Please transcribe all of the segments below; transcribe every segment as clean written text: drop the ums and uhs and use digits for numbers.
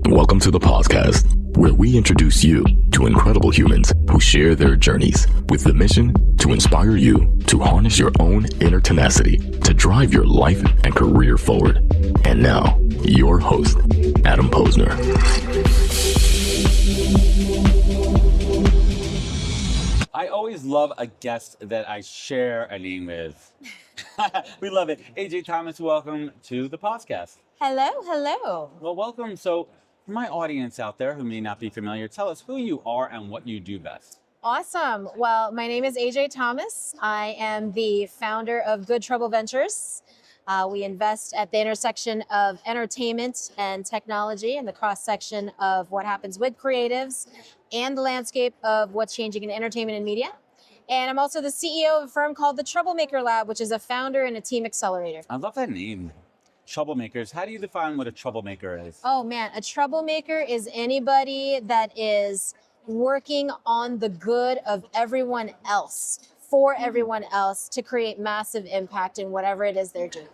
Welcome to the podcast, where we introduce you to incredible humans who share their journeys with the mission to inspire you to harness your own inner tenacity to drive your life and career forward. And now, your host, Adam Posner. I always love a guest that I share a name with. We love it. AJ Thomas, welcome to the podcast. Hello. Well, welcome. So, for my audience out there who may not be familiar, tell us who you are and what you do best. Awesome. Well, my name is AJ Thomas. I am the founder of Good Trouble Ventures. We invest at the intersection of entertainment and technology and the cross-section of what happens with creatives and the landscape of what's changing in entertainment and media. And I'm also the CEO of a firm called the Troublemaker Lab, which is a founder and a team accelerator. I love that name. Troublemakers. How do you define what a troublemaker is? Oh man, a troublemaker is anybody that is working on the good of everyone else, for everyone else, to create massive impact in whatever it is they're doing.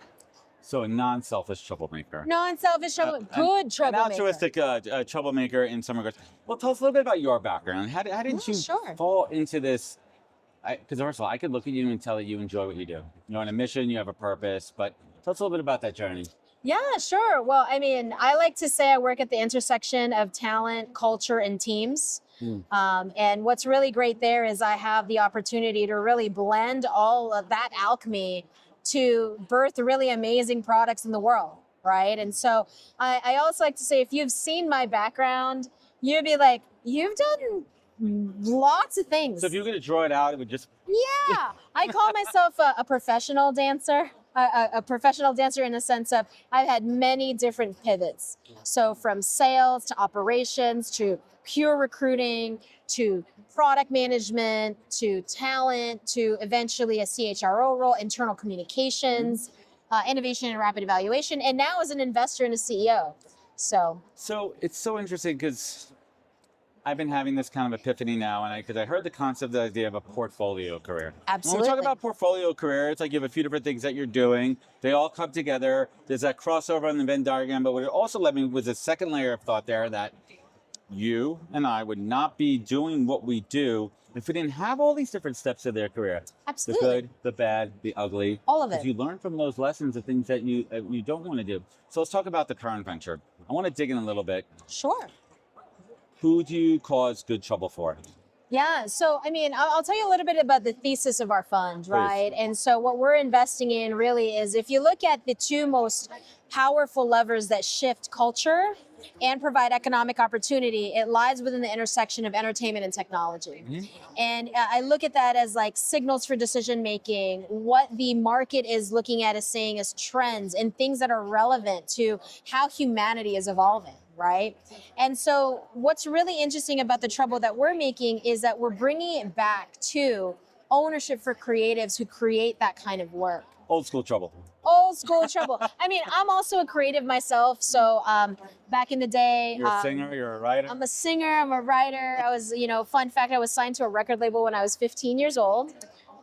So a non-selfish troublemaker. Non-selfish troublemaker, good troublemaker. An altruistic troublemaker in some regards. Well, tell us a little bit about your background. How did you fall into this? Because first of all, I could look at you and tell that you enjoy what you do. You're on a mission, you have a purpose, but tell us a little bit about that journey. Yeah, sure. Well, I mean, I like to say I work at the intersection of talent, culture, and teams. And what's really great there is I have the opportunity to really blend all of that alchemy to birth really amazing products in the world, right? And so I also like to say, if you've seen my background, you'd be like, you've done lots of things. So if you were going to draw it out, it would just... Yeah, I call myself a professional dancer. A professional dancer in the sense of I've had many different pivots. So from sales to operations to pure recruiting to product management to talent to eventually a CHRO role, internal communications, innovation and rapid evaluation, and now as an investor and a CEO. So it's so interesting because I've been having this kind of epiphany now, and because I heard the concept, the idea of a portfolio career. Absolutely. When we talk about portfolio career, it's like you have a few different things that you're doing. They all come together. There's that crossover on the Venn diagram, but what it also led me was a second layer of thought there that you and I would not be doing what we do if we didn't have all these different steps of their career. Absolutely. The good, the bad, the ugly. All of it. Because you learn from those lessons the things that you don't want to do. So let's talk about the current venture. I want to dig in a little bit. Sure. Who do you cause good trouble for? Yeah, so I mean, I'll tell you a little bit about the thesis of our fund, right? Please. And so what we're investing in really is, if you look at the two most powerful levers that shift culture and provide economic opportunity, it lies within the intersection of entertainment and technology. Mm-hmm. And I look at that as like signals for decision making, what the market is looking at as saying as trends and things that are relevant to how humanity is evolving. Right? And so what's really interesting about the trouble that we're making is that we're bringing it back to ownership for creatives who create that kind of work. Old school trouble. Old school trouble. I mean, I'm also a creative myself. So back in the day. You're a singer, you're a writer? I'm a singer, I'm a writer. I was, fun fact, I was signed to a record label when I was 15 years old.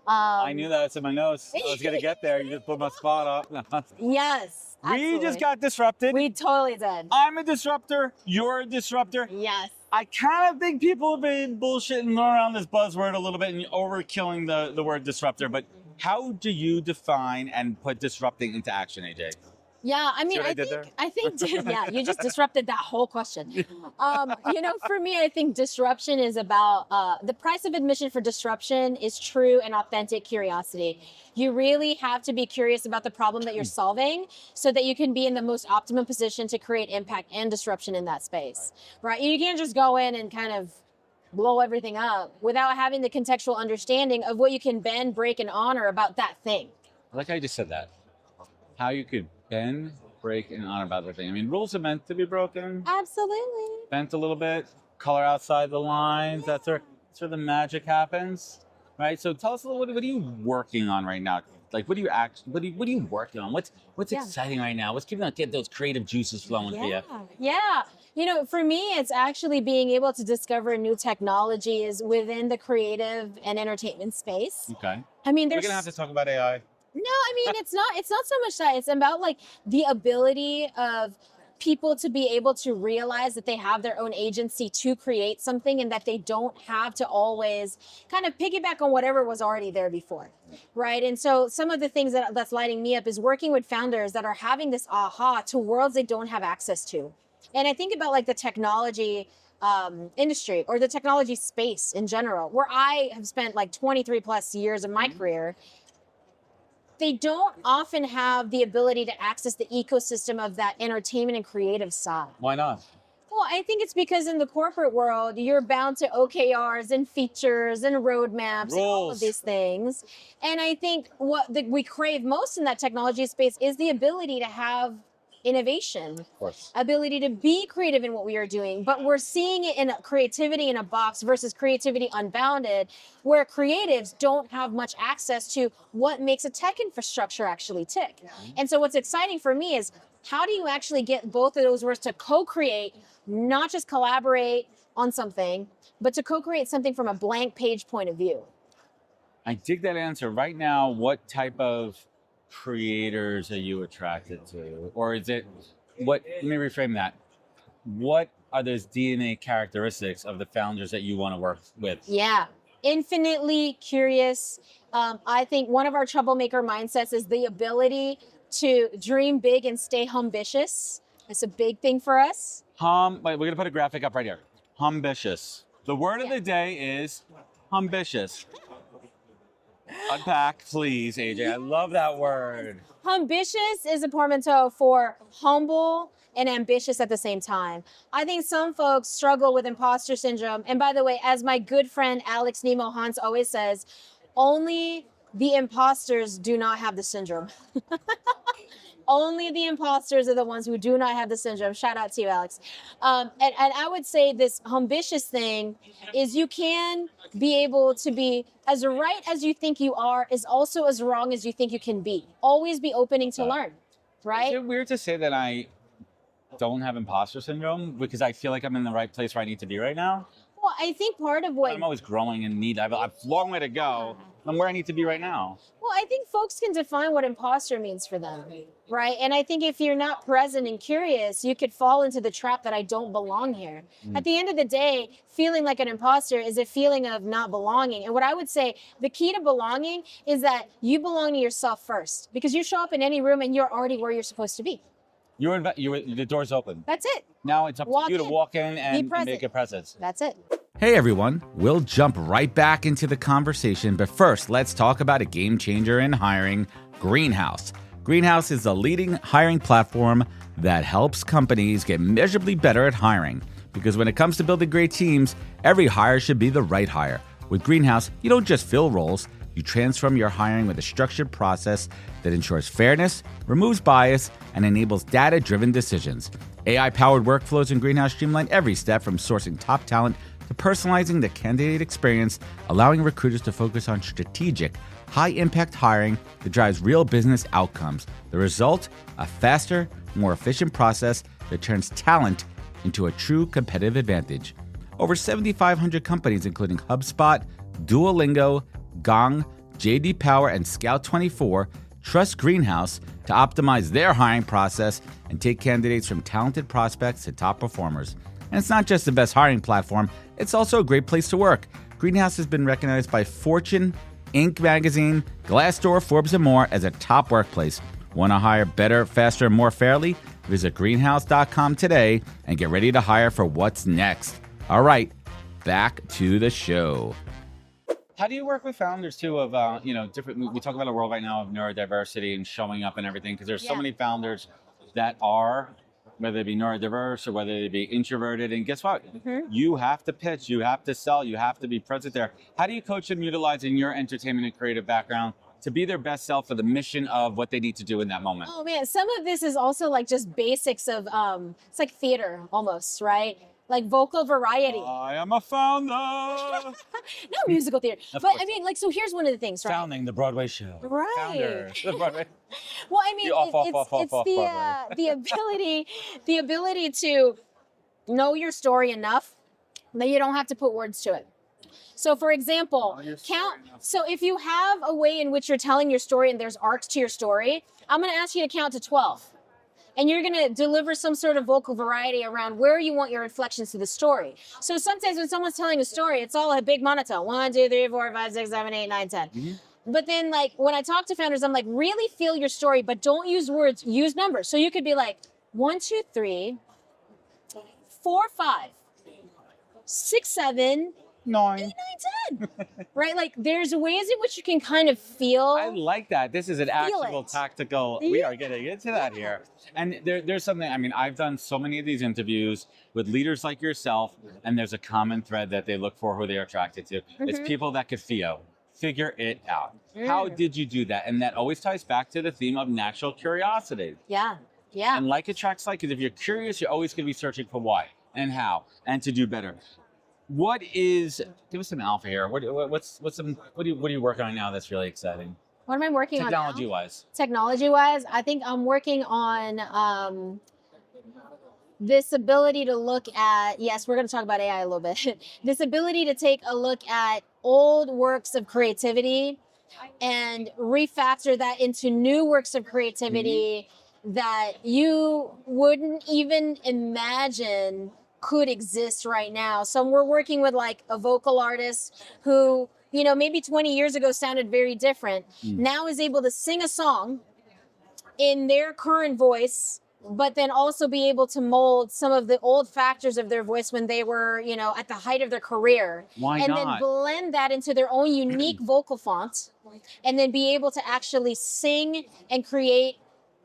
I knew that. It's in my notes. I was going to get there. You just put my spot up. Yes. Absolutely. We just got disrupted. We totally did. I'm a disruptor. You're a disruptor. Yes. I kind of think people have been bullshitting around this buzzword a little bit and overkilling the word disruptor. But how do you define and put disrupting into action, AJ? Yeah, I mean, I think, yeah, you just disrupted that whole question. For me, I think disruption is about the price of admission for disruption is true and authentic curiosity. You really have to be curious about the problem that you're solving so that you can be in the most optimum position to create impact and disruption in that space, right? You can't just go in and kind of blow everything up without having the contextual understanding of what you can bend, break, and honor about that thing. I like how you just said that. How you could bend, break, and honor about the thing. I mean, rules are meant to be broken. Absolutely. Bent a little bit, color outside the lines. Yeah. That's where the magic happens, right? So tell us a little. What are you working on right now? Like, what are you working on? What's exciting right now? What's get those creative juices flowing for you? Yeah. For me, it's actually being able to discover new technologies within the creative and entertainment space. Okay. I mean, we're gonna have to talk about AI. No, I mean, it's not so much that. It's about like the ability of people to be able to realize that they have their own agency to create something and that they don't have to always kind of piggyback on whatever was already there before, right? And so some of the things that's lighting me up is working with founders that are having this aha to worlds they don't have access to. And I think about like the technology industry or the technology space in general, where I have spent like 23 plus years of my career. They don't often have the ability to access the ecosystem of that entertainment and creative side. Why not? Well, I think it's because in the corporate world, you're bound to OKRs and features and roadmaps and all of these things. And I think what we crave most in that technology space is the ability to have innovation, Of course. ability to be creative in what we are doing, but we're seeing it in creativity in a box versus creativity unbounded, where creatives don't have much access to what makes a tech infrastructure actually tick. And so what's exciting for me is how do you actually get both of those words to co-create, not just collaborate on something, but to co-create something from a blank page point of view? I dig that answer. Right now, what type of creators are you attracted to? Or is it, let me reframe that. What are those DNA characteristics of the founders that you want to work with? Yeah, infinitely curious. I think one of our troublemaker mindsets is the ability to dream big and stay ambitious. That's a big thing for us. Wait, we're going to put a graphic up right here. Ambitious. The word of the day is ambitious. Unpack, please, AJ. I love that word. Ambitious is a portmanteau for humble and ambitious at the same time. I think some folks struggle with imposter syndrome. And by the way, as my good friend Alex Nemo Hans always says, only the imposters do not have the syndrome. Only the imposters are the ones who do not have the syndrome. Shout out to you, Alex. And I would say this ambitious thing is you can be able to be as right as you think you are is also as wrong as you think you can be. Always be opening to learn, right? Is it weird to say that I don't have imposter syndrome because I feel like I'm in the right place where I need to be right now? Well, I think part of what... I'm always growing and need. I have a long way to go. I'm where I need to be right now. Well, I think folks can define what imposter means for them, right? And I think if you're not present and curious, you could fall into the trap that I don't belong here. At the end of the day, feeling like an imposter is a feeling of not belonging. And what I would say, the key to belonging is that you belong to yourself first, because you show up in any room and you're already where you're supposed to be. The door's open. That's it. Now it's up to you to walk in and make a presence. That's it. Hey everyone, we'll jump right back into the conversation, but first let's talk about a game changer in hiring, Greenhouse. Greenhouse is the leading hiring platform that helps companies get measurably better at hiring. Because when it comes to building great teams, every hire should be the right hire. With Greenhouse, you don't just fill roles, you transform your hiring with a structured process that ensures fairness, removes bias, and enables data-driven decisions. AI-powered workflows in Greenhouse streamline every step from sourcing top talent to personalizing the candidate experience, allowing recruiters to focus on strategic, high-impact hiring that drives real business outcomes. The result? A faster, more efficient process that turns talent into a true competitive advantage. Over 7,500 companies, including HubSpot, Duolingo, Gong, JD Power, and Scout24, trust Greenhouse to optimize their hiring process and take candidates from talented prospects to top performers. And it's not just the best hiring platform, it's also a great place to work. Greenhouse has been recognized by Fortune, Inc. magazine, Glassdoor, Forbes, and more as a top workplace. Want to hire better, faster, and more fairly? Visit greenhouse.com today and get ready to hire for what's next. All right, back to the show. How do you work with founders too of, different, we talk about a world right now of neurodiversity and showing up and everything, because there's so many founders that are, whether they be neurodiverse or whether they be introverted, and guess what? You have to pitch, you have to sell, you have to be present there. How do you coach them utilizing your entertainment and creative background to be their best self for the mission of what they need to do in that moment? Oh man, some of this is also like just basics of, it's like theater almost, right? Like vocal variety. I am a founder. No musical theater. But I mean, like, so here's one of the things, right? Founding the Broadway show. Right. Founder. The Broadway. Well, I mean, it's the ability to know your story enough that you don't have to put words to it. So for example, so if you have a way in which you're telling your story and there's arcs to your story, I'm going to ask you to count to 12. and you're going to deliver some sort of vocal variety around where you want your inflections to the story. So sometimes when someone's telling a story, it's all a big monotone. 1, 2, 3, 4, 5, 6, 7, 8, 9, 10. Mm-hmm. But then, like, when I talk to founders, I'm like, really feel your story, but don't use words, use numbers. So you could be like 1, 2, 3, 4, 5, 6, 7, 9, 8, 9, 10. Right? Like, there's ways in which you can kind of feel. I like that. This is an actual it. tactical. We are getting into that here. And there's something, I mean, I've done so many of these interviews with leaders like yourself, and there's a common thread that they look for, who they're attracted to. It's people that could figure it out. How did you do that? And that always ties back to the theme of natural curiosity. Yeah. And like attracts like, because if you're curious, you're always going to be searching for why and how and to do better. What is, give us some alpha here. What are you working on now that's really exciting? What am I working on now? Technology-wise. Technology-wise, I think I'm working on this ability to look at, yes, we're going to talk about AI a little bit. This ability to take a look at old works of creativity and refactor that into new works of creativity that you wouldn't even imagine could exist right now. So we're working with like a vocal artist who, you know, maybe 20 years ago sounded very different. Now is able to sing a song in their current voice, but then also be able to mold some of the old factors of their voice when they were, you know, at the height of their career. Why and not? then blend that into their own unique vocal font, and then be able to actually sing and create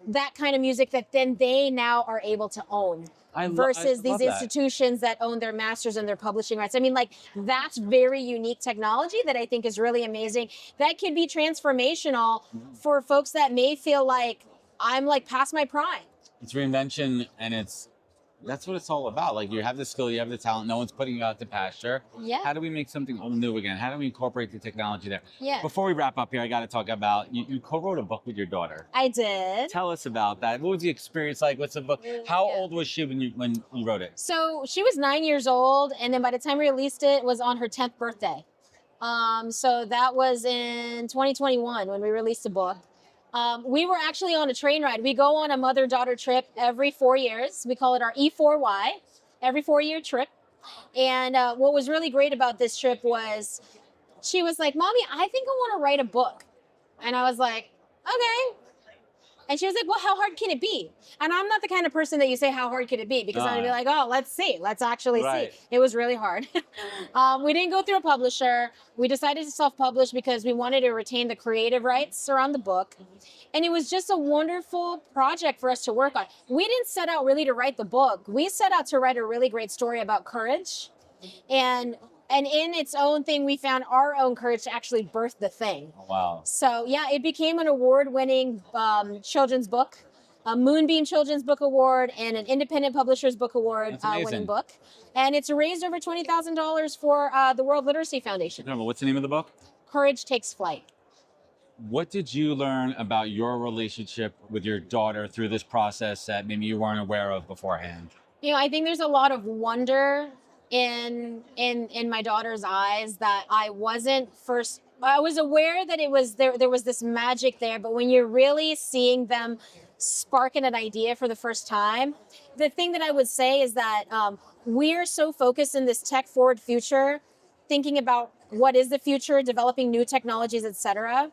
that kind of music that then they now are able to own. Versus these institutions that own their masters and their publishing rights. I mean, like, that's very unique technology that I think is really amazing. That could be transformational for folks that may feel like, I'm like past my prime. It's reinvention, and that's what it's all about. Like, you have the skill, you have the talent, no one's putting you out to pasture. Yeah. How do we make something all new again? How do we incorporate the technology there? Yeah. Before we wrap up here, I got to talk about, you co-wrote a book with your daughter. I did. Tell us about that. What was the experience like? What's the book? How old was she when you wrote it? So she was 9 years old, and then by the time we released it, it was on her 10th birthday. So that was in 2021 when we released the book. We were actually on a train ride. We go on a mother-daughter trip every 4 years. We call it our E4Y, every 4-year trip. And what was really great about this trip was she was like, Mommy, I think I want to write a book. And I was like, okay. And she was like, well, how hard can it be? And I'm not the kind of person that you say, how hard could it be? Because I'm going to be like, oh, let's see. Let's actually see. It was really hard. We didn't go through a publisher. We decided to self-publish because we wanted to retain the creative rights around the book. And it was just a wonderful project for us to work on. We didn't set out really to write the book. We set out to write a really great story about courage. And in its own thing, we found our own courage to actually birth the thing. Oh, wow. So yeah, it became an award-winning children's book, a Moonbeam Children's Book Award, and an Independent Publishers Book Award winning book. And it's raised over $20,000 for the World Literacy Foundation. What's the name of the book? Courage Takes Flight. What did you learn about your relationship with your daughter through this process that maybe you weren't aware of beforehand? You know, I think there's a lot of wonder in my daughter's eyes that I wasn't first. I was aware that it was there was this magic there, but when you're really seeing them sparking an idea for the first time, the thing that I would say is that we're so focused in this tech forward future, thinking about what is the future, developing new technologies, etc.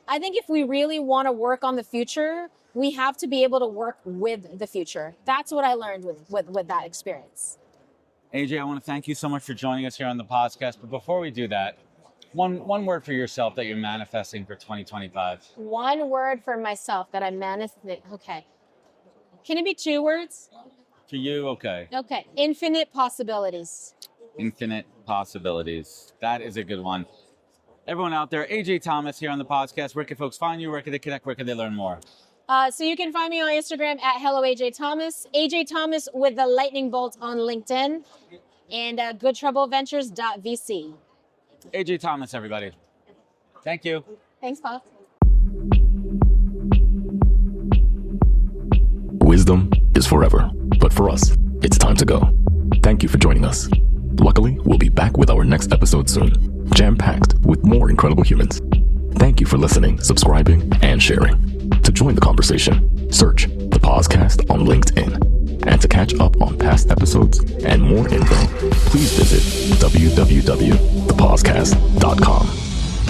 I think if we really want to work on the future, we have to be able to work with the future. That's what I learned with that experience. AJ, I want to thank you so much for joining us here on the podcast. But before we do that, one word for yourself that you're manifesting for 2025. One word for myself that I'm manifesting. Okay. Can it be 2 words? For you, okay. Okay. Infinite possibilities. Infinite possibilities. That is a good one. Everyone out there, AJ Thomas here on the podcast. Where can folks find you? Where can they connect? Where can they learn more? So you can find me on Instagram at Hello AJ Thomas, AJ Thomas with the lightning bolt on LinkedIn, and goodtroubleventures.vc. AJ Thomas, everybody. Thank you. Thanks, Paul. Wisdom is forever, but for us, it's time to go. Thank you for joining us. Luckily, we'll be back with our next episode soon, jam-packed with more incredible humans. Thank you for listening, subscribing, and sharing. To join the conversation, search the podcast on on LinkedIn. And to catch up on past episodes and more info, please visit www.thepodcast.com.